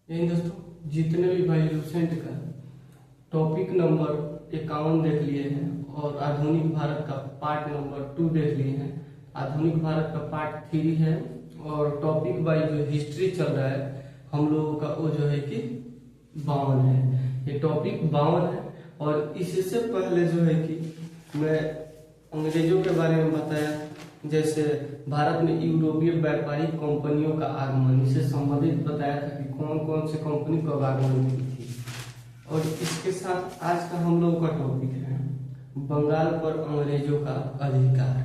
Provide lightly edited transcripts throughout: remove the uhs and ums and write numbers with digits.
यही दोस्तों, जितने भी भाई लूसेंट का टॉपिक नंबर 51 देख लिए हैं और आधुनिक भारत का पार्ट नंबर 2 देख लिए हैं। आधुनिक भारत का पार्ट 3 है और टॉपिक बाई जो हिस्ट्री चल रहा है हम लोगों का वो जो है कि 52 है। ये टॉपिक 52 है और इससे पहले जो है कि मैं अंग्रेजों के बारे में बताया, जैसे भारत में यूरोपीय व्यापारिक कंपनियों का आगमन, इससे संबंधित बताया था कि कौन कौन से कंपनी कब आगमन की थी। और इसके साथ आज का हम लोगों का टॉपिक है बंगाल पर अंग्रेजों का अधिकार।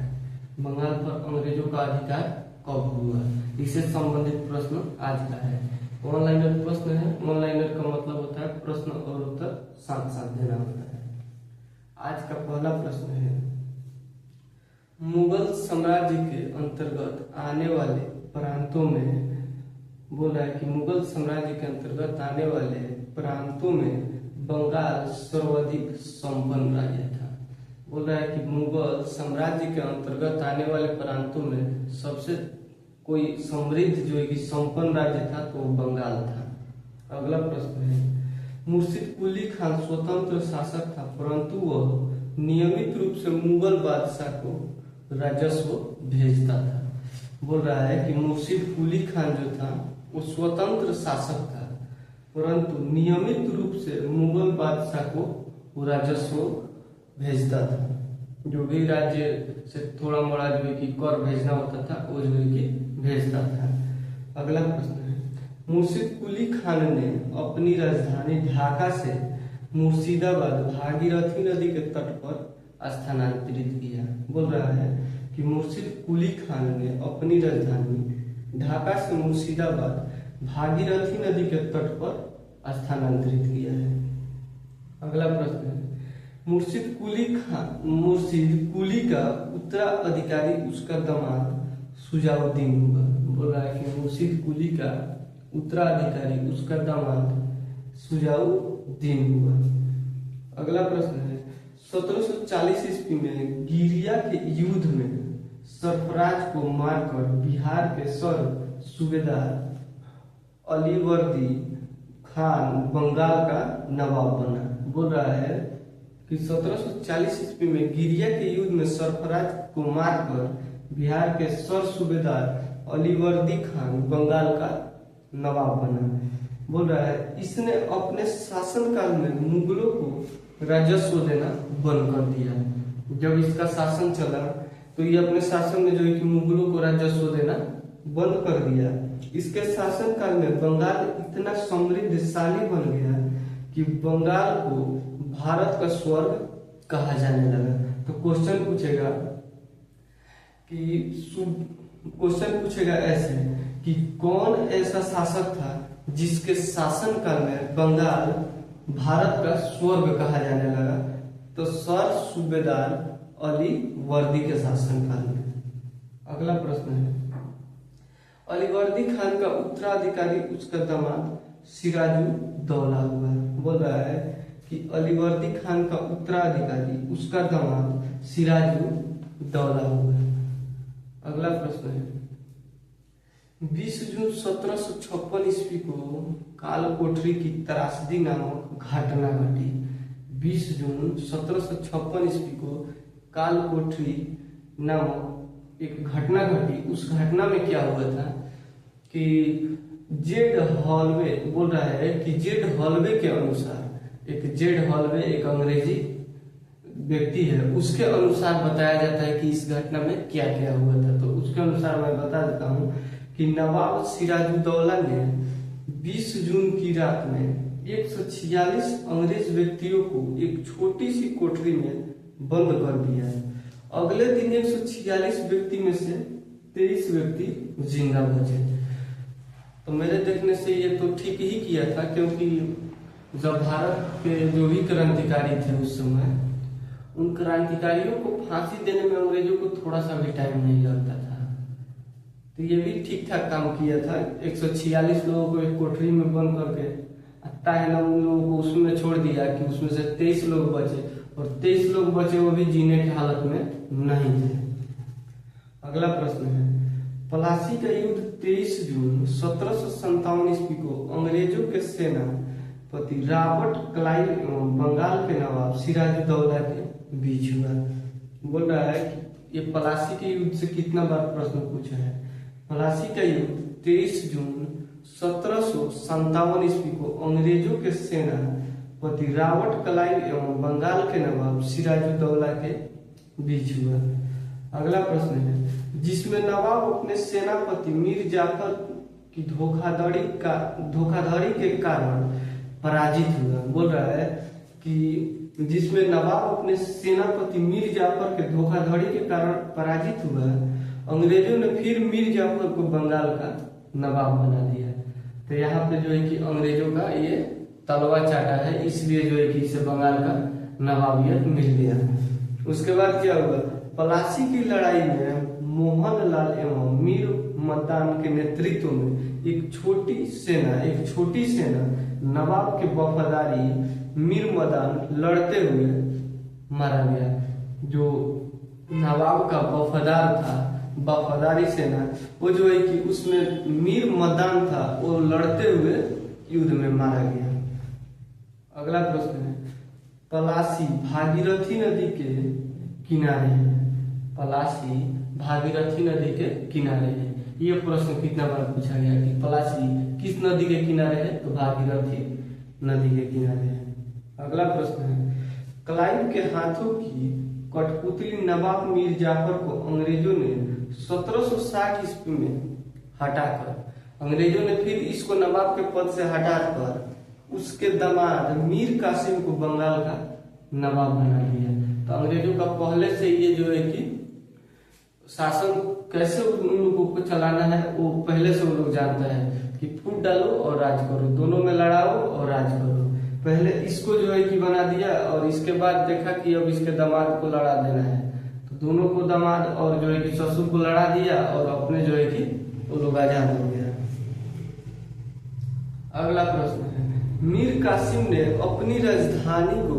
बंगाल पर अंग्रेजों का अधिकार कब हुआ, इससे संबंधित प्रश्न आज का है। ऑनलाइनर प्रश्न है। ऑनलाइनर का मतलब होता है प्रश्न और उत्तर साथ साथ देना होता है। आज का पहला प्रश्न है, मुगल साम्राज्य के अंतर्गत आने वाले प्रांतों में, बोल रहा है कि मुगल साम्राज्य के अंतर्गत आने वाले प्रांतों में बंगाल सर्वाधिक संपन्न राज्य था। बोल रहा है कि मुगल साम्राज्य के अंतर्गत आने वाले प्रांतों में सबसे कोई समृद्ध जो है कि संपन्न राज्य था तो बंगाल था। अगला प्रश्न है, मुर्शिद कुली खान स्वतंत्र शासक था परंतु वह नियमित रूप से मुगल बादशाह को राजस्व भेजता था। बोल रहा है कि मुर्शिद कुली खान जो था वो स्वतंत्र शासक था परंतु नियमित रूप से मुगल बादशाह को वो राजस्व भेजता था। जो भी राज्य से थोड़ा मोड़ा जो है कि कर भेजना होता था वो जो है कि भेजता था। अगला प्रश्न है, मुर्शिद कुली खान ने अपनी राजधानी ढाका से मुर्शिदाबाद भागीरथी नदी के तट पर स्थानांतरित किया। बोल रहा है कि मुर्शिद कुली खान ने अपनी राजधानी ढाका से मुर्शिदाबाद भागीरथी नदी के तट पर स्थानांतरित किया है। अगला प्रश्न है, मुर्शिद कुली का उत्तराधिकारी उसका दामाद सुजाउद्दीन हुआ। बोल रहा है कि मुर्शिद कुली का उत्तराधिकारी उसका दामाद सुजाउद्दीन हुआ। अगला प्रश्न है, 1740 ईस्वी में गिरिया के युद्ध में सरफराज को मारकर बिहार के सर सूबेदार अलीवर्दी खान बंगाल का नवाब बना। बोल रहा है कि 1740 ईस्वी में गिरिया के युद्ध में सरफराज को मारकर बिहार के सर सूबेदार अलीवर्दी खान बंगाल का नवाब बना। बोल रहा है इसने अपने शासनकाल में मुगलों को राजस्व देना बंद कर दिया। जब इसका शासन चला तो ये अपने शासन में जो है कि मुगलों को राजस्व देना बंद कर दिया। इसके शासनकाल में बंगाल इतना समृद्धशाली बन गया कि बंगाल को भारत का स्वर्ग कहा जाने लगा। तो क्वेश्चन पूछेगा ऐसे कि कौन ऐसा शासक था जिसके शासनकाल में बंगाल भारत का स्वर्ग कहा जाने लगा? तो सर सूबेदार अली वर्दी के शासनकाल में। अगला प्रश्न है, अलीवर्दी खान का उत्तराधिकारी उसका दामाद सिराजुद्दौला हुआ। बोल रहा है कि अलीवर्दी खान का उत्तराधिकारी उसका दामाद सिराजुद्दौला हुआ। अगला प्रश्न है, 20 जून 1756 ईस्वी को कालकोठरी की त्रासदी नामक घटना घटी। 20 जून 1756 ईस्वी को कालकोठरी नामक एक घटना घटी। उस घटना में क्या हुआ था कि जेड हॉलवे, बोल रहा है कि जेड हॉलवे के अनुसार, एक अंग्रेजी व्यक्ति है, उसके अनुसार बताया जाता है कि इस घटना में क्या क्या हुआ था। तो उसके अनुसार मैं बता देता हूँ कि नवाब सिराजुद्दौला ने 20 जून की रात में 146 अंग्रेज व्यक्तियों को एक छोटी सी कोठरी में बंद कर दिया। अगले दिन 146 व्यक्ति में से 23 व्यक्ति जिंदा बचे। तो मेरे देखने से ये तो ठीक ही किया था, क्योंकि जब भारत के जो भी क्रांतिकारी थे उस समय, उन क्रांतिकारियों को फांसी देने में अंग्रेजों को थोड़ा सा भी टाइम नहीं लगता था। तो ये भी ठीक ठाक काम किया था। 146 लोगों को एक कोठरी में बंद करके उन लोगों को उसमें छोड़ दिया कि उसमें से 23 लोग बचे, और 23 लोग बचे वो भी जीने की हालत में नहीं थे। अगला प्रश्न है, प्लासी का युद्ध 23 जून 1757 ईस्वी को अंग्रेजों के के सेनापति रॉबर्ट क्लाइव एवं बंगाल के नवाब सिराजुद्दौला के बीच हुआ। बोल रहा है कि ये प्लासी के युद्ध से कितना बार प्रश्न पूछा है। प्लासी का युद्ध 23 जून 1757 ईस्वी को अंग्रेजों के सेनापति रॉबर्ट क्लाइव एवं बंगाल के नवाब सिराजुद्दौला के बीच हुआ। अगला प्रश्न है, जिसमें नवाब अपने सेनापति मीर जाफर की धोखाधड़ी के कारण पराजित हुआ। बोल रहा है कि जिसमें नवाब अपने सेनापति मीर जाफर के धोखाधड़ी के कारण पराजित हुआ, अंग्रेजों ने फिर मीर जाफर को बंगाल का नवाब बना दिया। तो यहाँ पे जो है कि अंग्रेजों का ये तलवा चाटा है, इसलिए जो है कि इसे बंगाल का नवाबियत मिल गया। उसके बाद क्या हुआ, प्लासी की लड़ाई में मोहनलाल एवं मीर मदान के नेतृत्व में एक छोटी सेना नवाब के वफादारी मीर मदान लड़ते हुए मारा गया। जो नवाब का वफादारी सेना वो जो है कि उसमें मीर मदान था, वो लड़ते हुए युद्ध में मारा गया। अगला प्रश्न है, प्लासी भागीरथी नदी के किनारे है। प्लासी भागीरथी नदी के किनारे है। ये प्रश्न कितना बार पूछा गया कि प्लासी किस नदी के किनारे है, तो भागीरथी नदी के किनारे है। अगला प्रश्न है, क्लाइव के हाथों की कठपुतली नवाब मीर जाफर को अंग्रेजों ने 1760 ईस्वी में हटाकर अंग्रेजों ने फिर इसको नवाब के पद से हटाकर उसके दामाद मीर कासिम को बंगाल का नवाब बना दिया। तो अंग्रेजों का पहले से ये जो है कि शासन कैसे उन लोगों को चलाना है वो पहले से वो लोग जानता है कि फूट डालो और राज करो, दोनों में लड़ाओ और राज करो। पहले इसको जो है कि बना दिया और इसके बाद देखा कि अब इसके दामाद को लड़ा देना है, तो दोनों को दामाद और जो है कि ससुर को लड़ा दिया और अपने जो है कि वो लोग आजाद हो गया। अगला प्रश्न है, मीर कासिम ने अपनी राजधानी को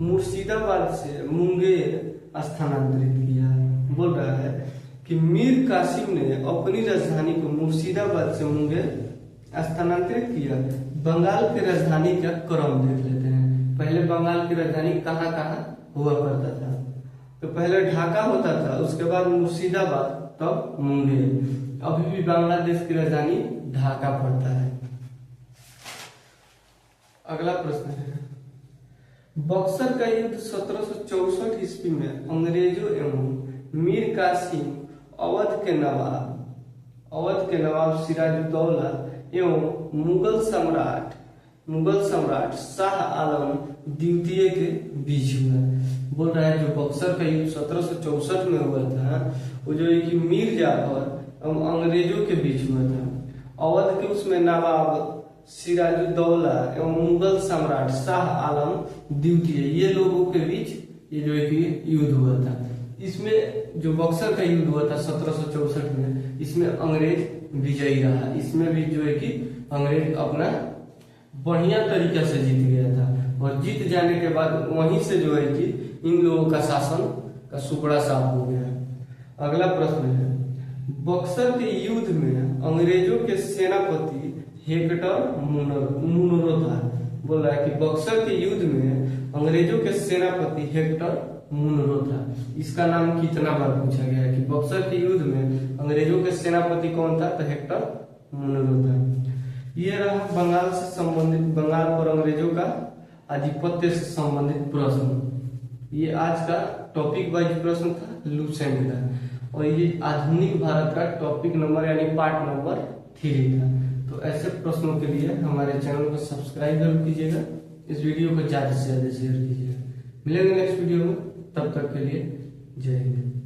मुर्शिदाबाद से मुंगेर स्थानांतरित किया। बोल रहा है कि मीर कासिम ने अपनी राजधानी को मुर्शिदाबाद से मुंगेर स्थानांतरित किया। बंगाल की राजधानी का क्रम देख लेते हैं। पहले बंगाल की राजधानी कहाँ कहाँ हुआ करता था, तो पहले ढाका होता था, उसके बाद मुर्शिदाबाद, तब मुंगेर। अभी भी बांग्लादेश की राजधानी ढाका पड़ता है। अगला प्रश्न है, बक्सर का युद्ध 1764 ईस्वी में अंग्रेजों एवं मीर कासिम अवध के नवाब सिराजुद्दौला एवं मुगल सम्राट शाह आलम द्वितीय के बीच हुआ। बोल रहा है जो बक्सर का युद्ध 1764 में हुआ था, वो जो है कि मीर जाफर एवं अंग्रेजों के बीच हुआ था। अवध के उसमें नवाब सिराजुद्दौला एवं मुगल सम्राट शाह आलम द्वितीय, ये लोगों के बीच ये जो है कि युद्ध हुआ था। इसमें जो बक्सर का युद्ध हुआ था 1764 में, इसमें अंग्रेज विजयी रहा। इसमें भी जो है कि अंग्रेज अपना बढ़िया तरीके से जीत गया था और जीत जाने के बाद वहीं से जो है कि इन लोगों का शासन का सुपड़ा साफ हो गया। अगला प्रश्न है, बक्सर के युद्ध में अंग्रेजों के सेनापति हेक्टर मुनरो था। बोल रहा है कि बक्सर के युद्ध में अंग्रेजों के सेनापति हेक्टर मुनरो था। इसका नाम कितना बार पूछा गया है कि बक्सर के युद्ध में अंग्रेजों के सेनापति कौन था, तो हेक्टर मुनरो था। ये रहा बंगाल से संबंधित, बंगाल पर अंग्रेजों का आधिपत्य से संबंधित प्रश्न। ये आज का टॉपिक वाइज प्रश्न था लुसेंट का, और ये आधुनिक भारत का टॉपिक नंबर यानी पार्ट नंबर 3 था। तो ऐसे प्रश्नों के लिए हमारे चैनल को सब्सक्राइब जरूर कीजिएगा, इस वीडियो को ज्यादा से ज्यादा शेयर कीजिएगा। मिलेंगे नेक्स्ट वीडियो में, तब तक के लिए जय हिंद।